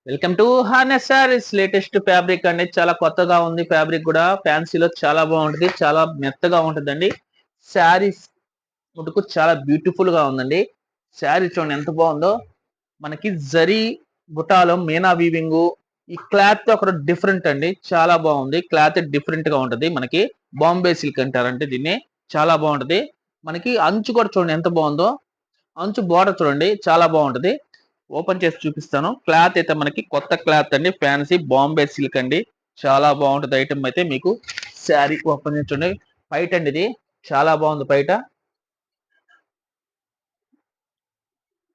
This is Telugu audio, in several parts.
Welcome to harness saris latest fabric అండి. చాలా కొత్తగా ఉంది ఫ్యాబ్రిక్ కూడా. ఫ్యాన్సీలో చాలా బాగుంటుంది, చాలా మెత్తగా ఉంటుందండి. శారీస్ ముటుకు చాలా బ్యూటిఫుల్ గా ఉందండి. శారీ చూడండి ఎంత బాగుందో. మనకి జరీ బుటాలో మీనా వీవింగ్, ఈ క్లాత్ ఒక డిఫరెంట్ అండి. చాలా బాగుంది క్లాత్, డిఫరెంట్ గా ఉంటది. మనకి బాంబే సిల్క్ అంటారంటే దీన్ని. చాలా బాగుంటది. మనకి అంచు కూడా చూడండి ఎంత బాగుందో. అంచు బోర్డర్ చూడండి చాలా బాగుంటది. ఓపెన్ చేసి చూపిస్తాను. క్లాత్ అయితే మనకి కొత్త క్లాత్ అండి, ఫ్యాన్సీ బాంబే సిల్క్ అండి. చాలా బాగుంటది ఐటమ్ అయితే. మీకు శారీ ఓపెన్ చేసి చూడండి. పైట అండి ఇది. చాలా బాగుంది పైట.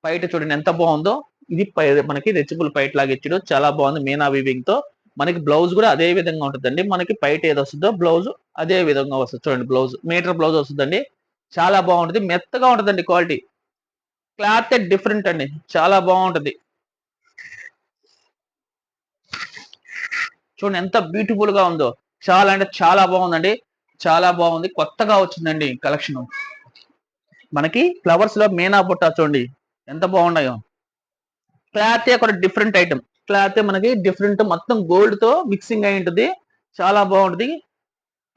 పైట చూడండి ఎంత బాగుందో. ఇది మనకి రెచ్చిబుల్ పైట లాగా ఇచ్చాడు. చాలా బాగుంది మీనా వీవింగ్ తో. మనకి బ్లౌజ్ కూడా అదే విధంగా ఉంటుందండి. మనకి పైట ఏది వస్తుందో బ్లౌజ్ అదే విధంగా వస్తుంది. చూడండి బ్లౌజ్ మీటర్ బ్లౌజ్ వస్తుందండి. చాలా బాగుంటది, మెత్తగా ఉంటుందండి క్వాలిటీ. క్లాత్ డిఫరెంట్ అండి, చాలా బాగుంటది. చూడండి ఎంత బ్యూటిఫుల్ గా ఉందో. చాలా అంటే చాలా బాగుందండి. చాలా బాగుంది, కొత్తగా వచ్చిందండి కలెక్షన్. మనకి ఫ్లవర్స్ లో మీనా బుట్ట చూడండి ఎంత బాగున్నాయో. క్లాత్ ఒక డిఫరెంట్ ఐటమ్. క్లాత్ మనకి డిఫరెంట్, మొత్తం గోల్డ్ తో మిక్సింగ్ అయి ఉంటుంది. చాలా బాగుంటది.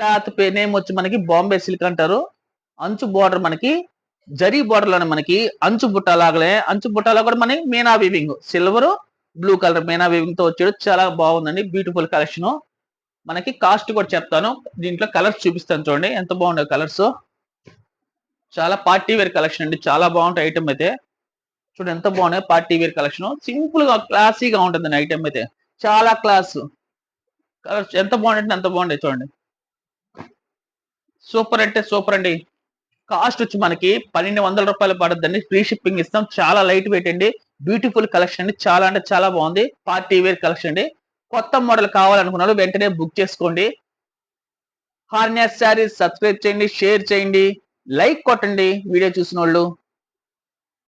క్లాత్ నేమ్ వచ్చి మనకి బాంబే సిల్క్ అంటారు. అంచు బోర్డర్ మనకి జరీ బోర్డర్ లోనే మనకి అంచు బుట్ట లాగలే. అంచు బుట్టలో కూడా మనకి Meena weaving silver blue colour Meena weaving తో వచ్చాడు. చాలా బాగుందండి, బ్యూటిఫుల్ కలెక్షన్. మనకి కాస్ట్ కూడా చెప్తాను. దీంట్లో కలర్స్ చూపిస్తాను చూడండి ఎంత బాగుండే కలర్స్. చాలా పార్టీ వేర్ కలెక్షన్ అండి. చాలా బాగుంటాయి ఐటమ్ అయితే. చూడండి ఎంత బాగున్నాయి పార్టీ వేర్ కలెక్షన్. సింపుల్ గా క్లాసీగా ఉంటుందండి ఐటమ్ అయితే. చాలా క్లాస్. కలర్స్ ఎంత బాగుంటే అంత బాగుంటాయి చూడండి. సూపర్ అంటే సూపర్ అండి. కాస్ట్ వచ్చి మనకి 1200 రూపాయలు పడుతుందండి. ఫ్రీ షిప్పింగ్ ఇస్తాం. చాలా లైట్ వెయిట్ అండి. బ్యూటిఫుల్ కలెక్షన్ అండి. చాలా అంటే చాలా బాగుంది. పార్టీ వేర్ కలెక్షన్ అండి. కొత్త మోడల్ కావాలనుకున్నారు వెంటనే బుక్ చేసుకోండి. హార్నియా శారీస్ సబ్స్క్రైబ్ చేయండి, షేర్ చేయండి, లైక్ కొట్టండి వీడియో చూసిన వాళ్ళు.